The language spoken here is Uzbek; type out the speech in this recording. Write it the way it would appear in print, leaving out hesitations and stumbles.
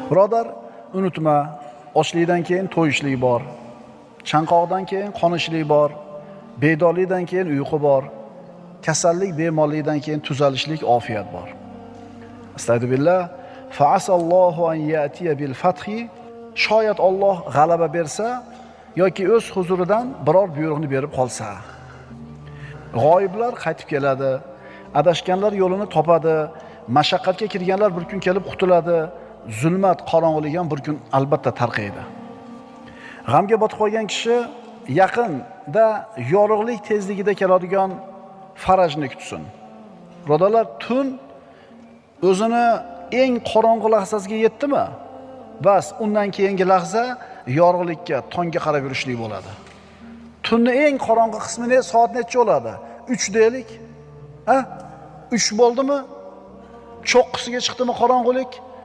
Birodar, unutma, ochlikdan keyin to'yishlik bor. Chanqoqdan keyin qonishlik bor. Bedorlikdan keyin uyqu bor. Kasallik, bemorlikdan keyin tuzalishlik, ofiyat bor. Astagfirullah. Fa'asallohu an ya'tiya bil fathi. Shoyat Alloh g'alaba bersa yoki o'z huzuridan biror buyruqni berib qolsa. G'oyiblar qaytib keladi. Adashganlar yo'lini topadi. Mashaqqatga kirganlar bir kun kelib qutuladi. Zulmat, qorong'ulik ham bir kun albatta tarqaydi. G'amga botib qolgan kishi yaqinda yorug'lik tezligida keladigan farajni kutsin. Birodarlar, tun o'zini eng qorong'u lahzasiga yetdimi? Bas, undan keyingi lahza yorug'likka, tongga qarab yurishlik bo'ladi. Tunni eng qorong'u qismi soat necha bo'ladi? 3 deylik. 3 bo'ldimi? Cho'qqisiga chiqdimi qorong'ulik?